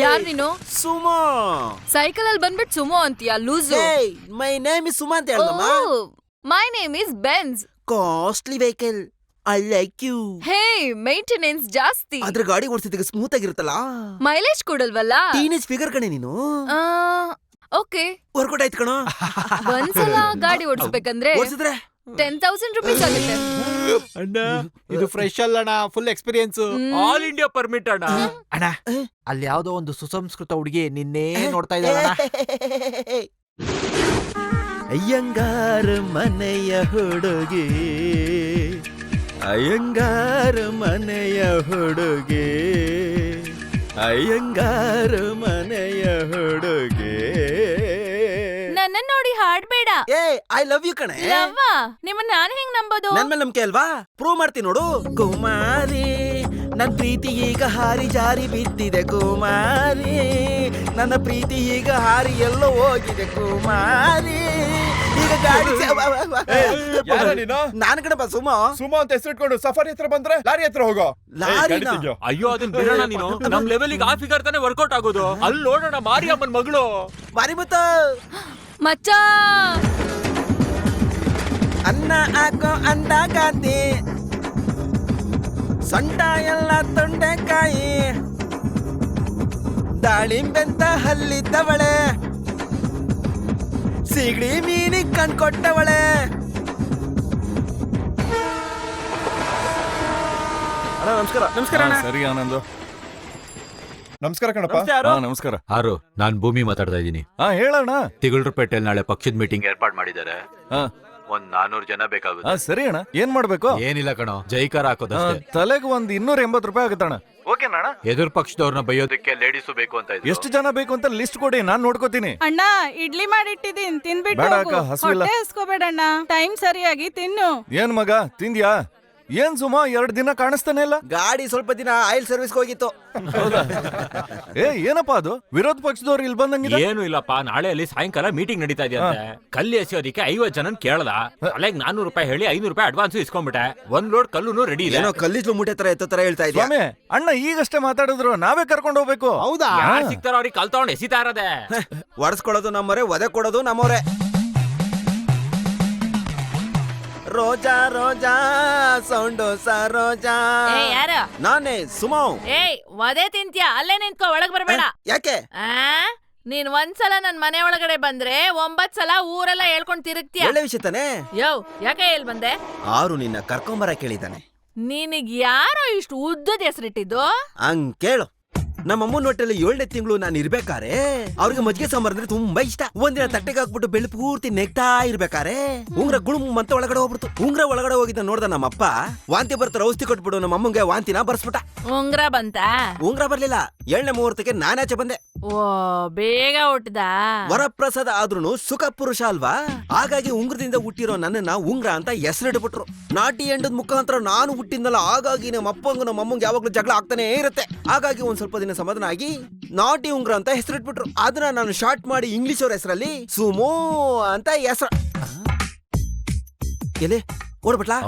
ಯಾರ್ ನೀನು? Sumo. Cycle ಅಲ್ಲಿ ಬಂದ್ಬಿಟ್ಟು ಸುಮೋ ಅಂತೀಯ loose. My name is Suma ಅಂತ ಹೇಳ್ದಮ್ಮ. My name is Benz. Costly vehicle. I like you. Hey, maintenance ಜಾಸ್ತಿ. ಅದ್ರ ಗಾಡಿ ಓಡಿಸಿದಾಗ ಸ್ಮೂತ್ ಆಗಿರುತ್ತಲ್ಲ. ಮೈಲೇಜ್ ಕೊಡಲ್ವಲ್ಲ. ಟೀನೇಜ್ ಫಿಗರ್ ಕಣೆ ನೀನು. ಓಕೆ, ವರ್ಕೌಟ್ ಆಯ್ತು ಕಣೋ. ಒಂದ್ಸಲ ಗಾಡಿ ಓಡಿಸ್ಬೇಕಂದ್ರೆ ಓಡಿಸಿದ್ರೆ 10,000 ರೂಪೀಸ್ ಆಗುತ್ತೆ. ಅಣ್ಣ ಇದು ಫ್ರೆಶ್ ಅಲ್ಲಣ್ಣ, full experience. All India permit ಅಣ್ಣ. ಅಣ್ಣ ಅಲ್ಲಿ ಯಾವ್ದೋ ಒಂದು ಸುಸಂಸ್ಕೃತ ಹುಡುಗಿ ನಿನ್ನೆ ನೋಡ್ತಾ ಇದ್ದಾಳ. ಅಯ್ಯಂಗಾರ ಮನೆಯ ಹುಡುಗಿ, ಅಯ್ಯಂಗಾರ ಮನೆಯ ಹುಡುಗಿ, ಅಯ್ಯಂಗಾರ ಮನೆಯ ಹುಡುಗಿ. ನನ್ನ ನೋಡಿ ಹಾಡ್ಬೇಡ. ಐ ಲವ್ ಯು ಕಣೆ. ಲವ್ವಾ? ನಿಮ್ಮನ್ನ ನಾನು ಹೆಂಗ್ ನಂಬೋದು? ನನ್ ಮೇಲೆ ನಂಬಿಕೆ ಅಲ್ವಾ? ಪ್ರೂವ್ ಮಾಡ್ತೀನಿ ನೋಡು. ಕುಮಾರಿ, ನನ್ ಪ್ರೀತಿ ಈಗ ಹಾರಿ ಜಾರಿ ಬಿದ್ದಿದೆ ಕುಮಾರಿ, ನನ್ನ ಪ್ರೀತಿ ಈಗ ಹಾರಿ ಎಲ್ಲೋ ಹೋಗಿದೆ ಕುಮಾರಿ. ಈಗ ಗಾಡಿ ನಾನು ಕಣಪ್ಪ ಸುಮೋ. ಸುಮಾ ಅಂತ ಹೆಸರಿಟ್ಕೊಂಡು ಸಫಾರಿ ಹತ್ರ ಬಂದ್ರೆ ಲಾರಿ ಹತ್ರ ಹೋಗೋ. ಲಾರಿನಾ? ಅಯ್ಯೋ ಅದನ್ನ ಬಿಡೋಣ ನೀನು. ನಮ್ ಲೆವೆಲ್ ಆ ಫಿಗರ್ ತಾನೇ ವರ್ಕೌಟ್ ಆಗೋದು. ಅಲ್ಲಿ ನೋಡೋಣ ಮಾರಿಯಮ್ಮನ್ ಮಗಳು. ಮಾರಿಮುತ್ತ ಮಚ್ಚ ಅನ್ನ ಹಾಕೋ ಅಂದ ಕಾಂತಿ, ಸೊಂಟ ಎಲ್ಲ ತೊಂಡೆಕಾಯಿ, ದಾಳಿಂಬೆಂತ ಹಲ್ಲಿದ್ದವಳೆ, ಸಿಗಡಿ ಮೀನಿ ಕಣ್ಕೊಟ್ಟವಳೆ. ನಮಸ್ಕಾರ. ನಮಸ್ಕಾರ ಅಣ್ಣ. ಸರಿ ಆನಂದ್. ನಮಸ್ಕಾರ ಕಣಪ್ಪ. ನಮಸ್ಕಾರ. ಆರು, ನಾನ್ ಭೂಮಿ ಮಾತಾಡ್ತಾ ಇದ್ದೀನಿ. ಹೇಳೋಣ. ತಿಗಳರಪೇಟೆಲ್ ನಾಳೆ ಪಕ್ಷದ ಮೀಟಿಂಗ್ ಏರ್ಪಾಡ್ ಮಾಡಿದ್ದಾರೆ. ಹಾ, ಒಂದ್ 400 ಜನ ಬೇಕಾಗುತ್ತೆ. ಸರಿ ಅಣ್ಣ. ಏನ್ ಮಾಡ್ಬೇಕು? ಏನಿಲ್ಲ ಕಣೋ, ಜೈಕಾರ ಹಾಕೋದಷ್ಟೇ. ತಲೆಗೆ ಒಂದ್ 280 ರೂಪಾಯಿ ಆಗುತ್ತಣ್ಣ. ಓಕೆನಾ? ಎದುರು ಪಕ್ಷದವ್ರನ್ನ ಬೈಯೋದಕ್ಕೆ ಲೇಡೀಸು ಬೇಕು ಅಂತ ಇದ್ರು. ಎಷ್ಟು ಜನ ಬೇಕು ಅಂತ ಲಿಸ್ಟ್ ಕೊಡಿ, ನಾನ್ ನೋಡ್ಕೋತೀನಿ. ಅಣ್ಣ ಇಡ್ಲಿ ಮಾಡಿಟ್ಟಿದ್ದೀನಿ, ತಿನ್ಬಿಟ್ಟು ಬೇಡ ಹೋಗು. ಅಕ್ಕ, ಹಸಿವಿಲ್ಲ. ಹೊಟ್ಟೆ ಹಸ್ಕೋಬೇಡಣ್ಣ, ಟೈಮ್ ಸರಿಯಾಗಿ ತಿನ್ನು. ಏನ್ ಮಗ ತಿಂದ್ಯಾ? ಏನ್ ಸುಮಾ 2 ದಿನ ಕಾಣಿಸ್ತಾನೆ ಇಲ್ಲ? ಗಾಡಿ ಸ್ವಲ್ಪ ದಿನ ಆಯಿಲ್ ಸರ್ವಿಸ್ ಹೋಗಿತ್ತು. ಏನಪ್ಪಾ ಅದು? ವಿರೋಧ ಪಕ್ಷದವ್ರು ಇಲ್ಲಿ ಬಂದಂಗಿದೆ. ಏನು ಇಲ್ಲಪ್ಪ, ನಾಳೆ ಅಲ್ಲಿ ಸಾಯಂಕಾಲ ಮೀಟಿಂಗ್ ನಡೀತಾ ಇದೆಯಂತೆ. ಕಲ್ಲಿ ಎಸೆಯೋದಿಕ್ಕೆ 50 ಜನನ್ ಕೇಳ್ದ. ಅಲ್ಲಿಗೆ 400 ರೂಪಾಯಿ ಹೇಳಿ 500 ರೂಪಾಯಿ ಅಡ್ವಾನ್ಸ್ ಇಸ್ಕೊಂಡ್ಬಿಟ್ಟೆ. 1 ಲೋಡ್ ಕಲ್ಲುನು ರೆಡಿ ಇದೆ. ಏನೋ ಕಲ್ಲಿದ್ಲು ಮೂಟೆ ತರ ಎತ್ತೋ ತರ ಹೇಳ್ತಾ ಇದ್ಯಾ? ಸ್ವಾಮಿ, ಅಣ್ಣ ಈಗಷ್ಟೇ ಮಾತಾಡಿದ್ರು, ನಾವೇ ಕರ್ಕೊಂಡು ಹೋಗ್ಬೇಕು. ಹೌದಾ? ಯಾರು ಸಿಗ್ತಾರೋ ಅವ್ರಿಗೆ ಕಲ್ ತಗೊಂಡು ಎಸಿತಾ ಇರೋದೆ. ಒಡ್ಸ್ಕೊಡೋದು ನಮ್ಮವರೇ, ಒದೆ ಕೊಡೋದು ನಮ್ಮವರೇ. ರೋಜಾ ರೋಜಾ ಸೌಂಡು ಸರೋಜಾ. ಯಾರ? ನಾನೇ ಸುಮೋ. ಒದೆ ತಿಂತ್ಯಾ? ಅಲ್ಲೇ ನಿಂತ್ಕೋ, ಒಳಗ್ ಬರ್ಬೇಡ. ಯಾಕೆ? ನೀನ್ ಒಂದ್ಸಲ ನನ್ ಮನೆ ಒಳಗಡೆ ಬಂದ್ರೆ 9 ಸಲ ಊರೆಲ್ಲ ಹೇಳ್ಕೊಂಡ್ ತಿರುಗ್ತೀಯ. ಒಳ್ಳೆ ವಿಷಯ ತಾನೆ. ಯಾಕೆ ಹೇಳ್ ಬಂದೆ? ಆರು ನಿನ್ನ ಕರ್ಕೊಂಬರ ಕೇಳಿದಾನೆ. ನಿನಗ್ ಯಾರೋ ಇಷ್ಟು ಉದ್ದದ ಹೆಸರಿಟ್ಟಿದ್ದು? ಹಂಗ್ ಕೇಳು. ನಮ್ಮ ಅಮ್ಮನ ಹೊಟ್ಟೆಲಿ 7ನೇ ತಿಂಗಳು ನಾನು ಇರ್ಬೇಕಾರೆ ಅವ್ರಿಗೆ ಮಜ್ಜಿಗೆ ಸಾಂಬಾರ್ ಅಂದ್ರೆ ತುಂಬಾ ಇಷ್ಟ. ಒಂದಿನ ತಟ್ಟೆಗೆ ಹಾಕ್ಬಿಟ್ಟು ಬೆಳ್ಳಿ ಪೂರ್ತಿ ನೆಗ್ತಾ ಇರ್ಬೇಕಾರೆ ಉಂಗ್ರ ಗುಳುಮ್ ಅಂತ ಒಳಗಡೆ ಹೋಗ್ಬಿಡ್ತು. ಉಂಗ್ರ ಒಳಗಡೆ ಹೋಗಿದ್ದ ನೋಡ್ದ ನಮ್ಮಪ್ಪ, ವಾಂತಿ ಬರ್ತಾರ ಔಷಧಿ ಕೊಟ್ಬಿಡು ನಮ್ಮ ಅಮ್ಮಂಗೆ ವಾಂತಿನ ಬರ್ಸ್ಬಿಟ್ಟ. ಉಂಗ್ರ ಬಂತ? ಉಂಗ್ರ ಬರ್ಲಿಲ್ಲ. 7ನೇ ಮುಹೂರ್ತಕ್ಕೆ ನಾನಾಚೆ ಬಂದೆ. ಓ, ಬೇಗ ಹುಟ್ಟದ. ವರಪ್ರಸಾದ ಆದ್ರೂನು ಸುಖ ಪುರುಷ ಅಲ್ವಾ, ಹಾಗಾಗಿ ಉಂಗ್ರದಿಂದ ಹುಟ್ಟಿರೋ ನನ್ನನ್ನ ಉಂಗ್ರ ಅಂತ ಹೆಸರಿಟ್ಬಿಟ್ರು. ನಾಟಿ ಎಂಡದ ಮುಖಾಂತರ ನಾನು ಹುಟ್ಟಿದ್ನಲ್ಲ, ಹಾಗಾಗಿ ನಮ್ಮ ಅಪ್ಪಂಗೂ ನಮ್ಮ ಅಮ್ಮಂಗೆ ಯಾವಾಗ್ಲೂ ಜಗಳ ಆಗ್ತಾನೆ ಇರುತ್ತೆ. ಹಾಗಾಗಿ ಒಂದ್ ಸ್ವಲ್ಪ ದಿನ ಸಮಾಧಾನ ಆಗಿ ನಾಟಿ ಉಂಗ್ರ ಅಂತ ಹೆಸರಿಟ್ಬಿಟ್ರು. ಅದನ್ನ ನಾನು ಶಾರ್ಟ್ ಮಾಡಿ ಇಂಗ್ಲಿಷ್ ಅವ್ರ ಹೆಸರಲ್ಲಿ ಸುಮೋ ಅಂತ ಹೆಸರು. ಎಲೆ ಓಡ್ಬಿಟ್ಲಾ?